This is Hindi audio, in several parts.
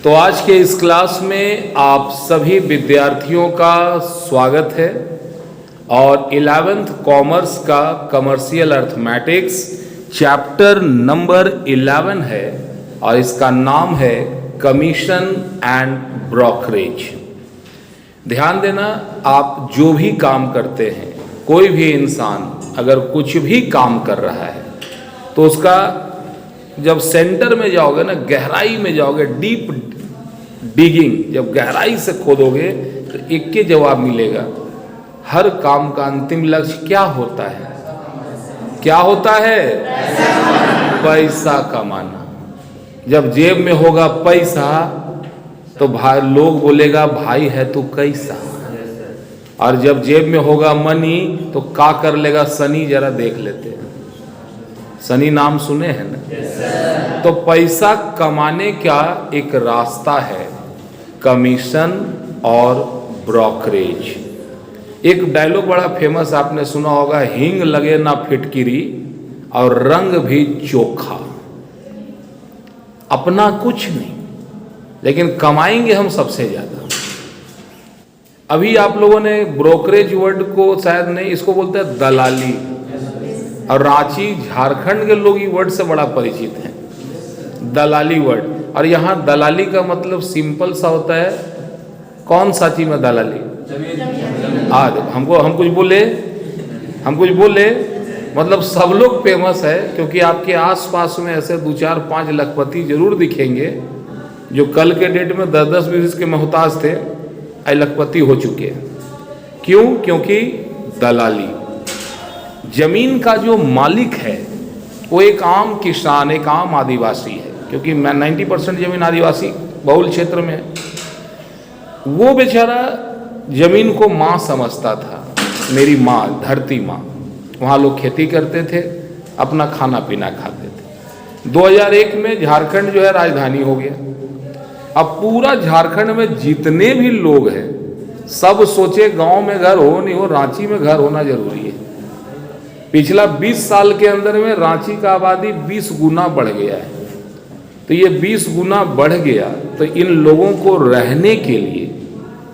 तो आज के इस क्लास में आप सभी विद्यार्थियों का स्वागत है और 11th कॉमर्स का कमर्शियल अर्थमेटिक्स चैप्टर नंबर 11 है और इसका नाम है कमीशन एंड ब्रोकरेज। ध्यान देना, आप जो भी काम करते हैं, कोई भी इंसान अगर कुछ भी काम कर रहा है तो उसका जब सेंटर में जाओगे ना, गहराई में जाओगे, डीप डिगिंग, जब गहराई से खोदोगे तो एक के जवाब मिलेगा। हर काम का अंतिम लक्ष्य क्या होता है? क्या होता है? पैसा कमाना। जब जेब में होगा पैसा तो भाई लोग बोलेगा भाई है तू कैसा, और जब जेब में होगा मनी तो का कर लेगा सनी, जरा देख लेते हैं। सनी नाम सुने हैं ना? तो पैसा कमाने का एक रास्ता है कमीशन और ब्रोकरेज। एक डायलॉग बड़ा फेमस आपने सुना होगा, हींग लगे ना फिटकिरी और रंग भी चोखा। अपना कुछ नहीं, लेकिन कमाएंगे हम सबसे ज्यादा। अभी आप लोगों ने ब्रोकरेज वर्ड को शायद नहीं, इसको बोलते हैं दलाली, और रांची झारखंड के लोग ये वर्ड से बड़ा परिचित हैं, दलाली वर्ड। और यहाँ दलाली का मतलब सिंपल सा होता है, कौन सा चीज में दलाली? आज हम कुछ बोले मतलब सब लोग फेमस है, क्योंकि आपके आसपास में ऐसे 2-4-5 लखपति जरूर दिखेंगे जो कल के डेट में 10-10 बीस के मोहताज थे, आज लखपति हो चुके हैं। क्यों? क्योंकि दलाली। जमीन का जो मालिक है वो एक आम किसान, एक आम आदिवासी है, क्योंकि 90% जमीन आदिवासी बहुल क्षेत्र में है। वो बेचारा जमीन को माँ समझता था, मेरी माँ, धरती माँ। वहाँ लोग खेती करते थे, अपना खाना पीना खाते थे। 2001 में झारखंड जो है राजधानी हो गया। अब पूरा झारखंड में जितने भी लोग हैं सब सोचे गांव में घर हो नहीं हो, रांची में घर होना जरूरी है। पिछला 20 साल के अंदर में रांची का आबादी 20 गुना बढ़ गया है। तो ये 20 गुना बढ़ गया तो इन लोगों को रहने के लिए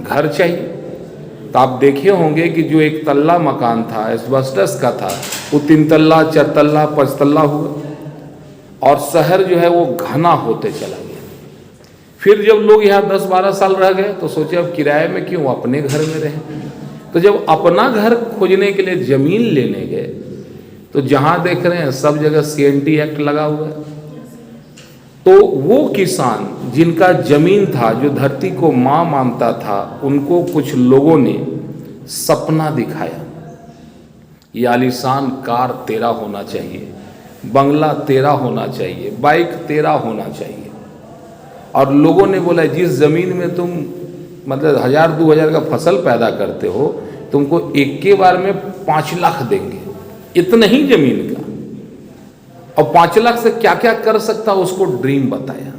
घर चाहिए। तो आप देखे होंगे कि जो एक तल्ला मकान था, एस्बेस्टस का था, वो 3 तल्ला, 4 तल्ला, 5 तल्ला हुआ, और शहर जो है वो घना होते चला गया। फिर जब लोग यहाँ 10-12 साल रह गए तो सोचे अब किराए में क्यों, अपने घर में रहें। तो जब अपना घर खोजने के लिए जमीन लेने गए तो जहाँ देख रहे हैं सब जगह CNT एक्ट लगा हुआ है। तो वो किसान जिनका जमीन था, जो धरती को माँ मानता था, उनको कुछ लोगों ने सपना दिखाया, ये आलीशान कार तेरा होना चाहिए, बंगला तेरा होना चाहिए, बाइक तेरा होना चाहिए। और लोगों ने बोला जिस जमीन में तुम मतलब 1000-2000 का फसल पैदा करते हो, तुमको एक के बार में 5 लाख देंगे, इतना ही जमीन का। और 5 लाख से क्या क्या कर सकता उसको ड्रीम बताया।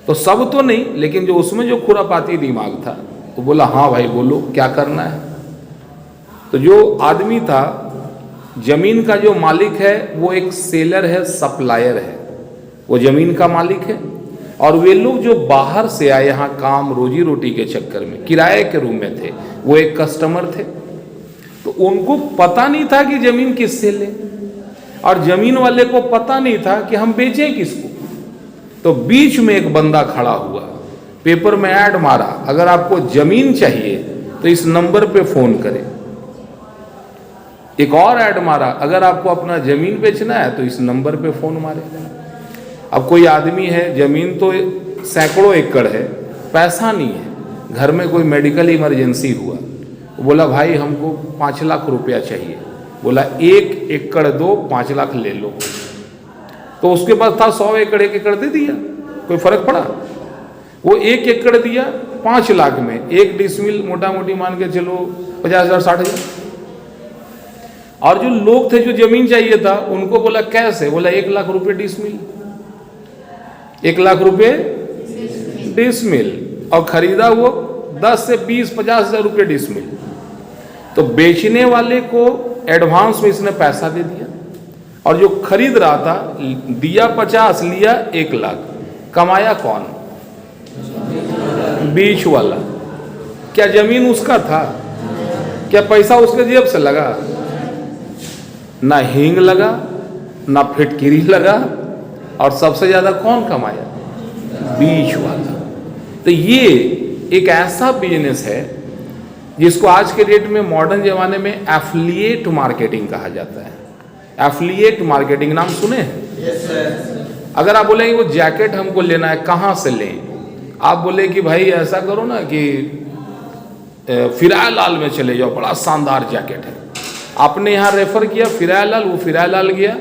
तो सब तो नहीं, लेकिन जो उसमें जो खुरापाती दिमाग था वो बोला हाँ भाई बोलो क्या करना है। तो जो आदमी था, जमीन का जो मालिक है वो एक सेलर है, सप्लायर है, वो जमीन का मालिक है। और वे लोग जो बाहर से आए यहाँ काम रोजी रोटी के चक्कर में किराए के रूम में थे, वो एक कस्टमर थे। तो उनको पता नहीं था कि जमीन किससे ले, और जमीन वाले को पता नहीं था कि हम बेचें किसको। तो बीच में एक बंदा खड़ा हुआ, पेपर में ऐड मारा, अगर आपको जमीन चाहिए तो इस नंबर पे फोन करें। एक और ऐड मारा, अगर आपको अपना जमीन बेचना है तो इस नंबर पे फोन मारे। अब कोई आदमी है, जमीन तो सैकड़ों एकड़ है, पैसा नहीं है, घर में कोई मेडिकल इमरजेंसी हुआ, बोला भाई हमको 5 लाख रुपया चाहिए। बोला 1 एकड़ दो, 5 लाख ले लो। तो उसके पास था 100 एकड़, 1 एकड़ दे दिया, कोई फर्क पड़ा? वो 1 एकड़ दिया 5 लाख में, 1 डिसमिल मोटा मोटी मान के चलो 50,000 60,000। और जो लोग थे जो जमीन चाहिए था उनको बोला कैसे? बोला 1 लाख रुपए डिसमिल, 1 लाख रुपए डिसमिल, और खरीदा वो 10 से 20-50,000 रुपये डिसमिल। तो बेचने वाले को एडवांस में इसने पैसा दे दिया, और जो खरीद रहा था दिया 50, लिया 1 लाख। कमाया कौन? बीच वाला। क्या जमीन उसका था? क्या पैसा उसके जेब से लगा? ना हींग लगा, ना फिटकिरी लगा, और सबसे ज्यादा कौन कमाया? बीच वाला। तो ये एक ऐसा बिजनेस है जिसको आज के डेट में मॉडर्न जमाने में एफिलिएट मार्केटिंग कहा जाता है। एफिलिएट मार्केटिंग नाम सुने हैं? Yes, sir. अगर आप बोलेंगे वो जैकेट हमको लेना है, कहाँ से लें? आप बोले कि भाई ऐसा करो ना कि फिरायलाल में चले जाओ, बड़ा शानदार जैकेट है। आपने यहाँ रेफर किया फिरायलाल, वो फिरायलाल गया,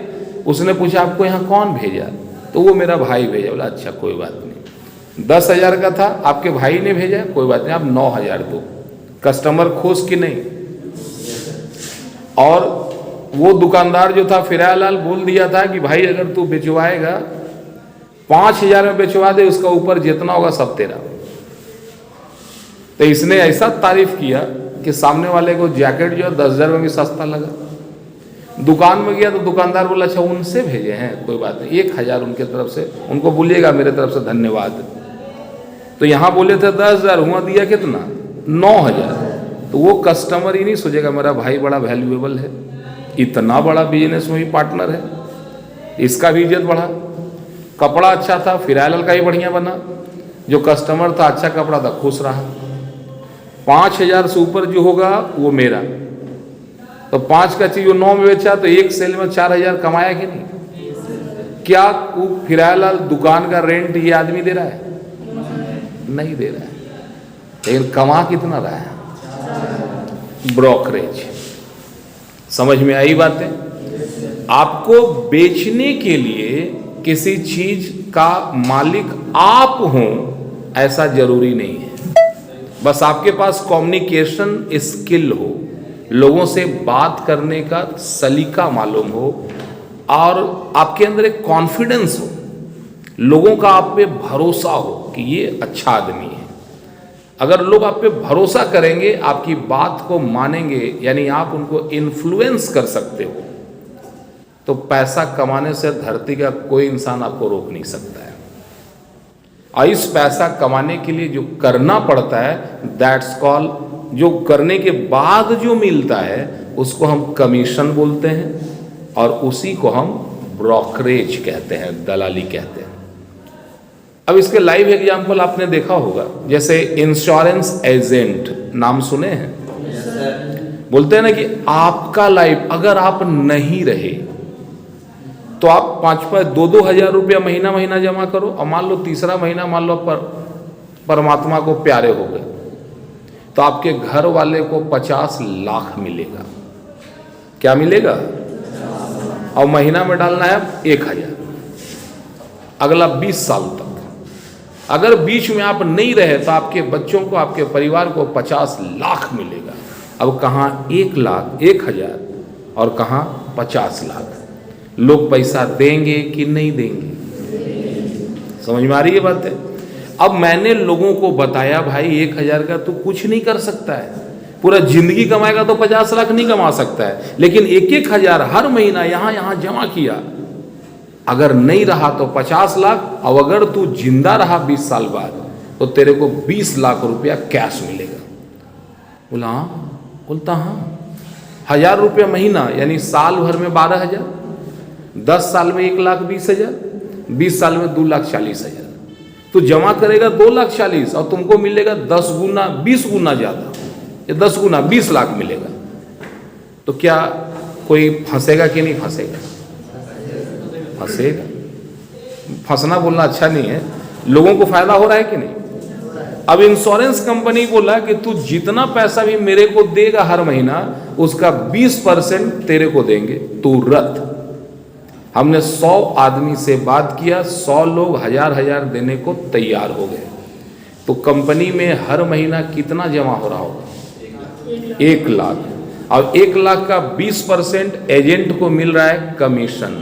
उसने पूछा आपको यहाँ कौन भेजा? तो वो मेरा भाई भेजा। बोला अच्छा कोई बात नहीं, 10,000 का था, आपके भाई ने भेजा, कोई बात नहीं, आप 9,000 दो। कस्टमर खुश कि नहीं? और वो दुकानदार जो था फिरायलाल बोल दिया था कि भाई अगर तू बेचवाएगा 5,000 में बेचवा दे, उसका ऊपर जितना होगा सब तेरा। तो इसने ऐसा तारीफ किया कि सामने वाले को जैकेट जो है 10,000 में भी सस्ता लगा। दुकान में गया तो दुकानदार बोला अच्छा उनसे भेजे हैं, कोई बात नहीं, 1,000 उनके तरफ से, उनको बोलिएगा मेरे तरफ से धन्यवाद। तो यहाँ बोले थे 10,000, हुआ दिया कितना? 9,000। तो वो कस्टमर ही नहीं सोचेगा मेरा भाई बड़ा वैल्यूएबल है, इतना बड़ा बिजनेस में भी पार्टनर है, इसका भी इज्जत बढ़ा। कपड़ा अच्छा था, फिरायलाल का ही बढ़िया बना, जो कस्टमर था अच्छा कपड़ा था, खुश रहा। 5,000 से ऊपर जो होगा वो मेरा। तो 5 का चीज वो 9 में बेचा तो एक सेल में 4,000 कमाया कि नहीं? क्या वो फिरायलाल दुकान का रेंट ये आदमी दे रहा है? नहीं दे रहा है, लेकिन कमा कितना रहा है? ब्रोकरेज। समझ में आई बातें? आपको बेचने के लिए किसी चीज का मालिक आप हो ऐसा जरूरी नहीं है। बस आपके पास कम्युनिकेशन स्किल हो, लोगों से बात करने का सलीका मालूम हो, और आपके अंदर एक कॉन्फिडेंस हो, लोगों का आप पे भरोसा हो कि ये अच्छा आदमी है। अगर लोग आप पे भरोसा करेंगे, आपकी बात को मानेंगे, यानी आप उनको इन्फ्लुएंस कर सकते हो, तो पैसा कमाने से धरती का कोई इंसान आपको रोक नहीं सकता है। और इस पैसा कमाने के लिए जो करना पड़ता है, दैट्स कॉल, जो करने के बाद जो मिलता है उसको हम कमीशन बोलते हैं, और उसी को हम ब्रोकरेज कहते हैं, दलाली कहते हैं। अब इसके लाइव एग्जाम्पल आपने देखा होगा, जैसे इंश्योरेंस एजेंट, नाम सुने हैं? Yes, sir. बोलते हैं ना कि आपका लाइफ अगर आप नहीं रहे तो आप 5-5, 2-2 हज़ार रुपया महीना महीना जमा करो, और मान लो तीसरा महीना मान लो परमात्मा को प्यारे हो गए, तो आपके घर वाले को 50 लाख मिलेगा। क्या मिलेगा? और महीना में डालना है 1,000, अगला 20 साल तक। अगर बीच में आप नहीं रहे तो आपके बच्चों को, आपके परिवार को 50 लाख मिलेगा। अब कहाँ 1 लाख, 1,000, और कहाँ 50 लाख। लोग पैसा देंगे कि नहीं देंगे? समझ में आ रही है बात है? अब मैंने लोगों को बताया भाई 1,000 का तो कुछ नहीं कर सकता है, पूरा जिंदगी कमाएगा तो 50 लाख नहीं कमा सकता है, लेकिन 1-1 हज़ार हर महीना यहाँ यहाँ जमा किया, अगर नहीं रहा तो 50 लाख, और अगर तू जिंदा रहा 20 साल बाद तो तेरे को 20 लाख रुपया कैश मिलेगा। बोला हाँ? बोलता हाँ, 1,000 रुपया महीना, यानी साल भर में 12,000, 10 साल में 1,20,000, 20 साल में 2,40,000। तो जमा करेगा 2,40,000 और तुमको मिलेगा 10 गुना, 20 गुना ज़्यादा, या 10 गुना 20 लाख मिलेगा। तो क्या कोई फंसेगा कि नहीं फंसेगा? फंसेगा। फंसना बोलना अच्छा नहीं है, लोगों को फायदा हो रहा है कि नहीं? अब इंश्योरेंस कंपनी बोला कि तू जितना पैसा भी मेरे को देगा हर महीना, उसका 20% तेरे को देंगे तुरंत। हमने 100 आदमी से बात किया, 100 लोग 1,000 देने को तैयार हो गए। तो कंपनी में हर महीना कितना जमा हो रहा होगा? 1 लाख। और 1 लाख का 20% एजेंट को मिल रहा है कमीशन,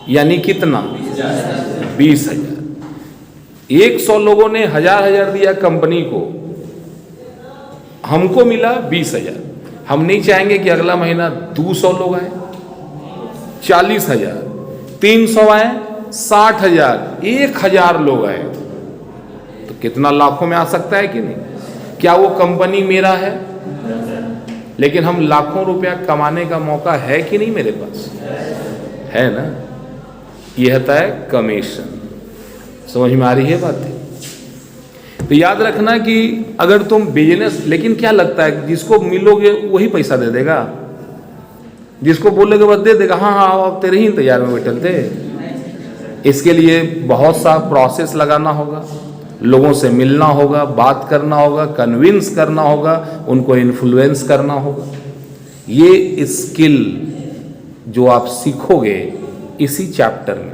यानी कितना? 20,000। 100 लोगों ने 1,000 दिया कंपनी को, हमको मिला 20,000। हम नहीं चाहेंगे कि अगला महीना 200 लोग आए, 40,000, 300 आए, 60,000, 1,000 लोग आए, तो तो कितना लाखों में आ सकता है कि नहीं? क्या वो कंपनी मेरा है? लेकिन हम लाखों रुपया कमाने का मौका है कि नहीं मेरे पास? है ना? यह होता है कमीशन। समझ में आ रही है बात? तो याद रखना कि अगर तुम बिजनेस, लेकिन क्या लगता है जिसको मिलोगे वही पैसा दे देगा? जिसको बोलोगे बस दे देगा, हाँ हाँ अब तेरे ही इंतजार में बैठल थे। इसके लिए बहुत सा प्रोसेस लगाना होगा, लोगों से मिलना होगा, बात करना होगा, कन्विंस करना होगा, उनको इन्फ्लुएंस करना होगा। ये स्किल जो आप सीखोगे इसी चैप्टर में,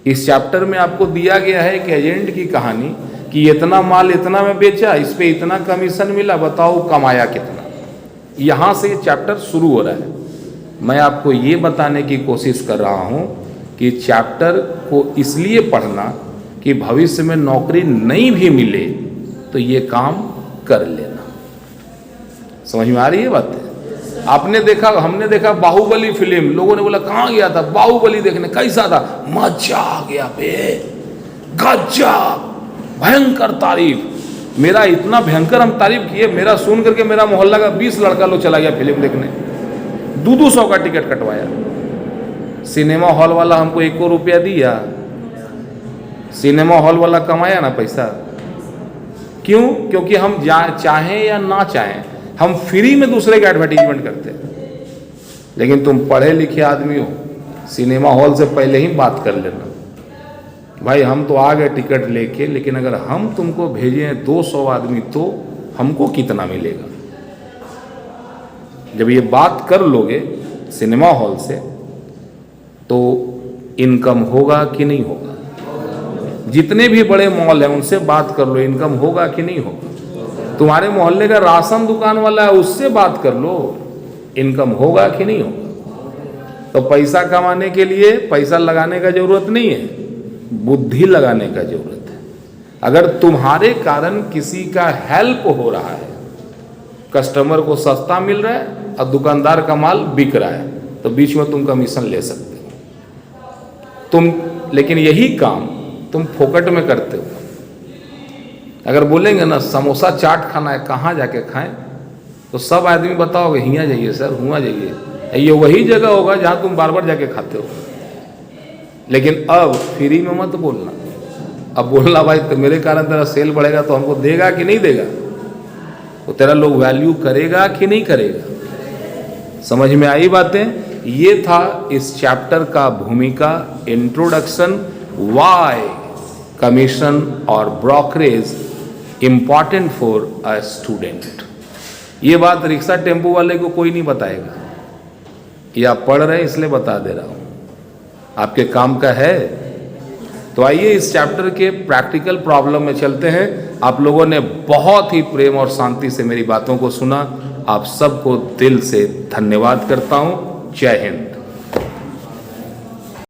इस चैप्टर में आपको दिया गया है एक एजेंट की कहानी कि इतना माल इतना में बेचा, इस पे इतना कमीशन मिला, बताओ कमाया कितना। यहाँ से ये चैप्टर शुरू हो रहा है। मैं आपको ये बताने की कोशिश कर रहा हूँ कि चैप्टर को इसलिए पढ़ना कि भविष्य में नौकरी नहीं भी मिले तो ये काम कर लेना। समझ में आ रही है बात? आपने देखा, हमने देखा बाहुबली फिल्म, लोगों ने बोला कहाँ गया था बाहुबली देखने, कैसा था? मजा आ गया बे, गजब, भयंकर तारीफ। मेरा इतना भयंकर हम तारीफ किए, मेरा सुन करके मेरा मोहल्ला का 20 लड़का लोग चला गया फिल्म देखने, 200 का टिकट कटवाया। सिनेमा हॉल वाला हमको 1 रुपया दिया? सिनेमा हॉल वाला कमाया ना पैसा। क्यों? क्योंकि हम चाहें या ना चाहें हम फ्री में दूसरे का एडवर्टीजमेंट करते हैं। लेकिन तुम पढ़े लिखे आदमी हो, सिनेमा हॉल से पहले ही बात कर लेना, भाई हम तो आ गए टिकट लेके, लेकिन अगर हम तुमको भेजें 200 आदमी तो हमको कितना मिलेगा? जब ये बात कर लोगे सिनेमा हॉल से तो इनकम होगा कि नहीं होगा? जितने भी बड़े मॉल हैं उनसे बात कर लो, इनकम होगा कि नहीं होगा? तुम्हारे मोहल्ले का राशन दुकान वाला है उससे बात कर लो, इनकम होगा कि नहीं होगा? तो पैसा कमाने के लिए पैसा लगाने का जरूरत नहीं है, बुद्धि लगाने का जरूरत है। अगर तुम्हारे कारण किसी का हेल्प हो रहा है, कस्टमर को सस्ता मिल रहा है और दुकानदार का माल बिक रहा है, तो बीच में तुम कमीशन ले सकते हो। तुम लेकिन यही काम तुम फोकट में करते हो। अगर बोलेंगे ना समोसा चाट खाना है, कहाँ जाके खाएं, तो सब आदमी बताओगे हियाँ जाइए सर, हुआ जाइए। ये वही जगह होगा जहाँ तुम बार बार जाके खाते हो। लेकिन अब फ्री में मत बोलना। अब बोलना भाई तो मेरे कारण तेरा सेल बढ़ेगा तो हमको देगा कि नहीं देगा, तो तेरा लोग वैल्यू करेगा कि नहीं करेगा। समझ में आई बातें? ये था इस चैप्टर का भूमिका, इंट्रोडक्शन, वाई कमीशन और brokerage important for a student. ये बात रिक्शा टेम्पो वाले को कोई नहीं बताएगा, ये आप पढ़ रहे हैं इसलिए बता दे रहा हूँ, आपके काम का है। तो आइए इस चैप्टर के प्रैक्टिकल प्रॉब्लम में चलते हैं। आप लोगों ने बहुत ही प्रेम और शांति से मेरी बातों को सुना, आप सबको दिल से धन्यवाद करता हूँ। जय हिंद।